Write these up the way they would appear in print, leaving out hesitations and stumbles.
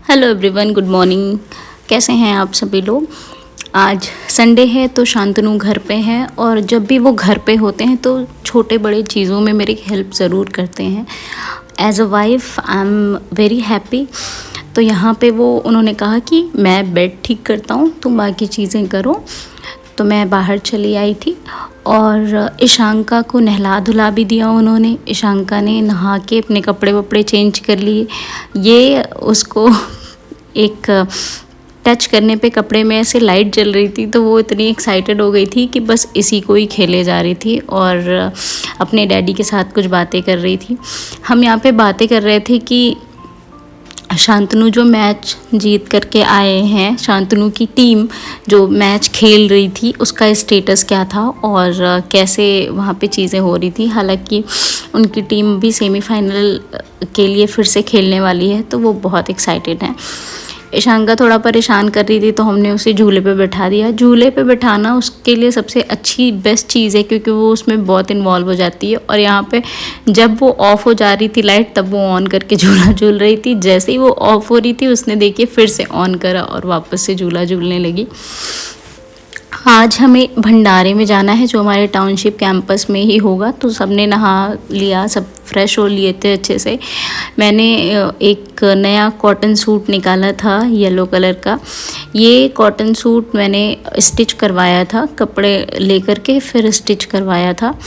Hello everyone, good morning. कैसे हैं आप सभी लोग। आज संडे है तो शांतनु घर पे हैं और जब भी वो घर पे होते हैं तो छोटे बड़े चीज़ों में मेरी हेल्प ज़रूर करते हैं। As a wife I am very happy. तो यहाँ पे वो उन्होंने कहा कि मैं बेड ठीक करता हूँ, तुम बाकी चीज़ें करो। तो मैं बाहर चली आई थी और ईशांका को नहला धुला भी दिया उन्होंने। ईशांका ने नहा के अपने कपड़े वपड़े चेंज कर लिए। ये उसको एक टच करने पे कपड़े में ऐसे लाइट जल रही थी तो वो इतनी एक्साइटेड हो गई थी कि बस इसी को ही खेले जा रही थी और अपने डैडी के साथ कुछ बातें कर रही थी। हम यहाँ पे बातें कर रहे थे कि शांतनु जो मैच जीत करके आए हैं, शांतनु की टीम जो मैच खेल रही थी उसका स्टेटस क्या था और कैसे वहाँ पे चीज़ें हो रही थी। हालांकि उनकी टीम भी सेमीफाइनल के लिए फिर से खेलने वाली है तो वो बहुत एक्साइटेड हैं। ईशांका थोड़ा परेशान कर रही थी तो हमने उसे झूले पे बैठा दिया। झूले पे बैठाना उसके लिए सबसे अच्छी बेस्ट चीज़ है क्योंकि वो उसमें बहुत इन्वॉल्व हो जाती है। और यहाँ पे जब वो ऑफ़ हो जा रही थी लाइट तब वो ऑन करके झूला झूल रही थी। जैसे ही वो ऑफ़ हो रही थी उसने देखिए फिर से ऑन करा और वापस से झूला झूलने लगी। आज हमें भंडारे में जाना है जो हमारे टाउनशिप कैंपस में ही होगा। तो सबने नहा लिया, सब फ्रेश हो लिए थे अच्छे से। मैंने एक नया कॉटन सूट निकाला था येलो कलर का। ये कॉटन सूट मैंने स्टिच करवाया था, कपड़े लेकर के फिर स्टिच करवाया था।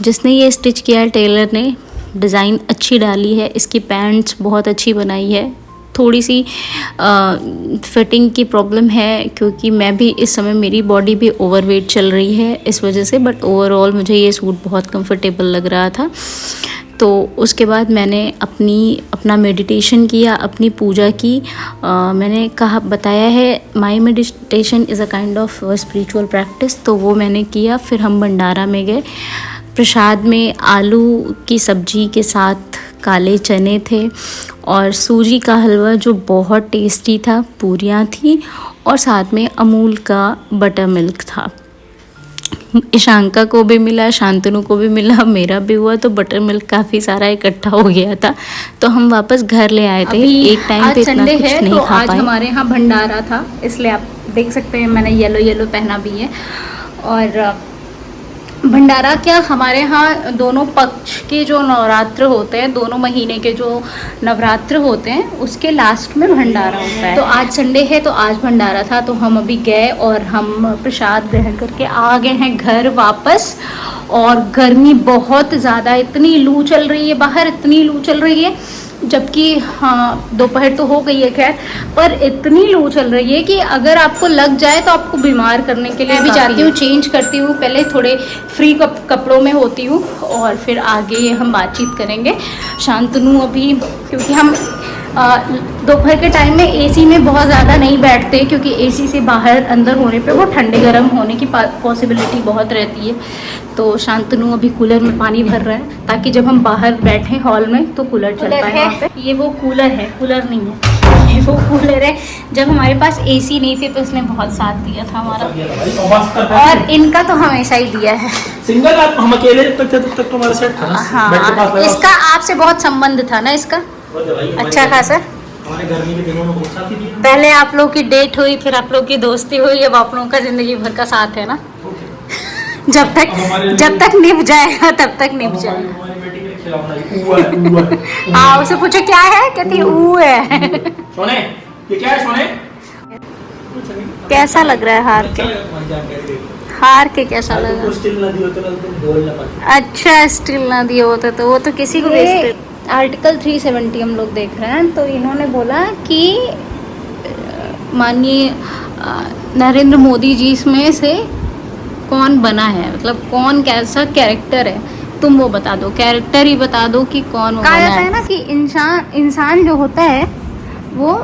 जिसने ये स्टिच किया है टेलर ने, डिज़ाइन अच्छी डाली है। इसकी पैंट्स बहुत अच्छी बनाई है। थोड़ी सी फिटिंग की प्रॉब्लम है क्योंकि मैं भी इस समय मेरी बॉडी भी ओवरवेट चल रही है इस वजह से, बट ओवरऑल मुझे ये सूट बहुत कंफर्टेबल लग रहा था। तो उसके बाद मैंने अपना मेडिटेशन किया, अपनी पूजा की। मैंने बताया है my meditation is a kind of spiritual practice, तो वो मैंने किया। फिर हम भंडारा में गए। प्रसाद में आलू की सब्जी के साथ काले चने थे और सूजी का हलवा जो बहुत टेस्टी था, पूरियाँ थी और साथ में अमूल का बटर मिल्क था। ईशांका को भी मिला, शांतनु को भी मिला, मेरा भी हुआ। तो बटर मिल्क काफ़ी सारा इकट्ठा हो गया था तो हम वापस घर ले आए थे। एक टाइम पे इतना कुछ नहीं तो खा आज पाए। हमारे यहाँ भंडारा था इसलिए आप देख सकते हैं मैंने येलो पहना भी है। और भंडारा क्या, हमारे यहाँ दोनों पक्ष के जो नवरात्र होते हैं, दोनों महीने के जो नवरात्र होते हैं उसके लास्ट में भंडारा होता है। तो आज संडे है तो आज भंडारा था तो हम अभी गए और हम प्रसाद ग्रहण करके आ गए हैं घर वापस। और गर्मी बहुत ज़्यादा, इतनी लू चल रही है बाहर, इतनी लू चल रही है। जबकि हाँ दोपहर तो हो गई है खैर, पर इतनी लू चल रही है कि अगर आपको लग जाए तो आपको बीमार करने के लिए भी जाती हूँ, चेंज करती हूँ, पहले थोड़े फ्री कपड़ों में होती हूँ और फिर आगे हम बातचीत करेंगे। शांतनु अभी, क्योंकि हम दोपहर के टाइम में एसी में बहुत ज़्यादा नहीं बैठते क्योंकि एसी से बाहर अंदर होने पे वो ठंडे गर्म होने की पॉसिबिलिटी बहुत रहती है। तो शांतनु अभी कूलर में पानी भर रहा है ताकि जब हम बाहर बैठे हॉल में तो कूलर चल पाए वहाँ पे। ये वो कूलर है, कूलर नहीं है, ये वो कूलर है। जब हमारे पास एसी नहीं थी तो इसने बहुत साथ दिया था हमारा, और इनका तो हमेशा ही दिया है। सिंगल आप हम अकेले जब तक थे तब तक तुम्हारा सेट था ना। हाँ, इसका आपसे बहुत संबंध था ना इसका, अच्छा खासा। हमारे गर्मी के दिनों में बहुत साथी थी। पहले आप लोग की डेट हुई, फिर आप लोग की दोस्ती हुई, अब आप लोगों का जिंदगी भर का साथ है ना। जब तक निभ जाएगा तब तक निभ जाएगा। हाँ, उसे पूछो क्या है, कहती ऊ है। सोने, ये क्या है सोने? कैसा लग रहा है हार के? हार के कैसा लगा? अच्छा, स्टिल ना दिए होते तो वो तो किसी को भी। आर्टिकल 370 हम लोग देख रहे हैं तो इन्होंने बोला कि माननीय नरेंद्र मोदी जी इसमें से कौन बना है, मतलब कौन कैसा कैरेक्टर है, तुम वो बता दो, कैरेक्टर ही बता दो कि कौन वो बना है ना। कि इंसान जो होता है वो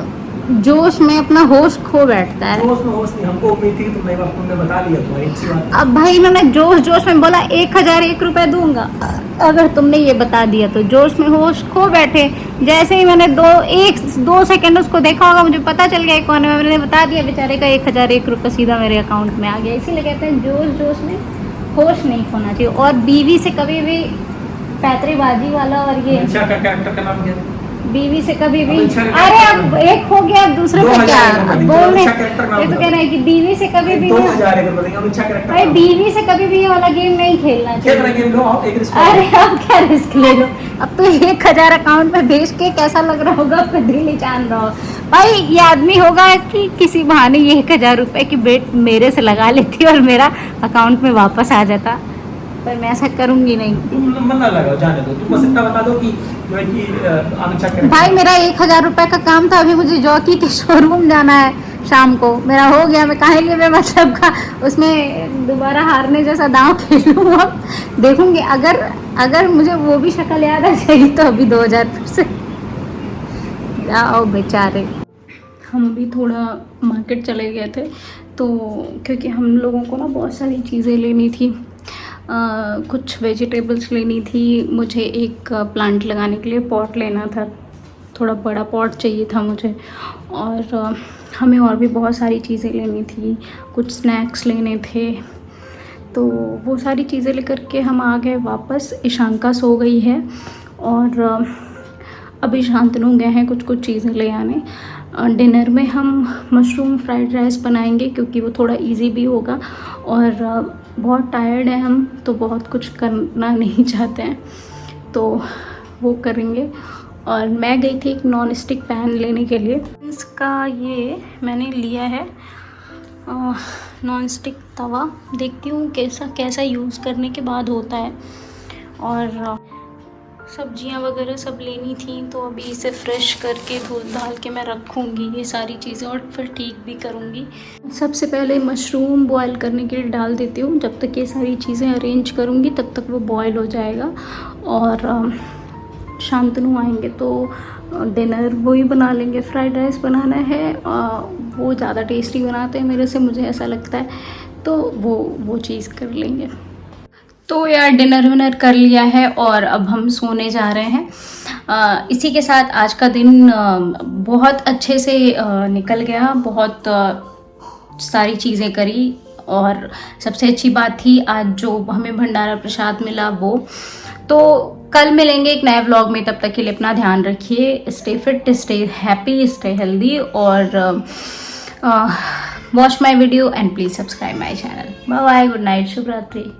जोश में अपना होश खो बैठता है। होश नहीं, हमको उम्मीद थी कि तुमने बता दिया तो। अब भाई इन्होंने जोश में बोला 1001 रुपए दूंगा अगर तुमने ये बता दिया, तो जोश में होश खो बैठे। जैसे ही मैंने 2 सेकंड उसको देखा होगा, मुझे पता चल गया कौन है, मैंने बता दिया, बेचारे का 1001 रुपये सीधा मेरे अकाउंट में आ गया। इसीलिए कहते हैं जोश में होश नहीं खोना चाहिए। और बीवी से कभी भी पैतरेबाजी वाला और ये कैरेक्टर का नाम क्या? बीवी से कभी भी, अब अच्छा अरे अब एक हो गया अब दूसरे पे क्या 2000 अब का बोलने, अच्छा character ना ये तो होगा। कह रहे हैं कि बीवी से कभी भी 2000 है बताइए अब अच्छा कैरेक्टर भाई बीवी से कभी भी ये वाला गेम नहीं खेलना खेल रहे चाहिए। गेम लो आप एक रिस्क अरे अब क्या रिस्क ले लो, अब तो 1000 अकाउंट में भेज के कैसा लग रहा होगा अपना दिल ही जान रहा हो। भाई ये आदमी होगा कि किसी बहाने ये 1000 रुपए की बेट मेरे से लगा लेती और मेरा अकाउंट में वापस आ जाता, पर मैं ऐसा करूंगी नहीं। तुम मन ना लगाओ, जाने दो, तुम बस इतना बता दो कि जो है कि अच्छा कैरेक्टर। भाई मेरा 1000 रुपए का काम था, अभी मुझे जॉकी के शोरूम जाना है शाम को, मेरा हो गया, मैं काहे लिए मैं मतलब का उसमें दोबारा हारने जैसा दांव खेलूँ। अब देखूंगी अगर मुझे वो भी शक्ल याद आ जाएगी तो अभी 2000 फिर से जाओ बेचारे। हम अभी थोड़ा मार्केट चले गए थे तो क्योंकि हम लोगों को ना बहुत सारी चीज़ें लेनी थी, कुछ वेजिटेबल्स लेनी थी, मुझे एक प्लांट लगाने के लिए पॉट लेना था, थोड़ा बड़ा पॉट चाहिए था मुझे, और हमें और भी बहुत सारी चीज़ें लेनी थी, कुछ स्नैक्स लेने थे, तो वो सारी चीज़ें लेकर के हम आ गए वापस। ईशांका सो गई है और अभी शांतनु गए हैं कुछ चीज़ें ले आने। डिनर में हम मशरूम फ्राइड राइस बनाएंगे क्योंकि वो थोड़ा इजी भी होगा, और बहुत टायर्ड है हम तो बहुत कुछ करना नहीं चाहते हैं तो वो करेंगे। और मैं गई थी एक नॉन स्टिक पैन लेने के लिए, इसका ये मैंने लिया है नॉन स्टिक तवा, देखती हूँ कैसा यूज़ करने के बाद होता है। और सब्जियां वगैरह सब लेनी थी तो अभी इसे फ्रेश करके धुल धाल के मैं रखूँगी ये सारी चीज़ें, और फिर ठीक भी करूँगी। सबसे पहले मशरूम बॉईल करने के लिए डाल देती हूँ, जब तक ये सारी चीज़ें अरेंज करूँगी तब तक वो बॉईल हो जाएगा। और शांतनु आएंगे तो डिनर वही बना लेंगे, फ्राइड राइस बनाना है, वो ज़्यादा टेस्टी बनाते हैं मेरे से, मुझे ऐसा लगता है, तो वो चीज़ कर लेंगे। तो यार डिनर विनर कर लिया है और अब हम सोने जा रहे हैं। इसी के साथ आज का दिन बहुत अच्छे से निकल गया, बहुत सारी चीज़ें करी, और सबसे अच्छी बात थी आज जो हमें भंडारा प्रसाद मिला वो। तो कल मिलेंगे एक नए व्लॉग में, तब तक के लिए अपना ध्यान रखिए, stay fit, stay happy, stay healthy, और watch my video and please subscribe my channel. Bye bye, good night, शुभ रात्रि।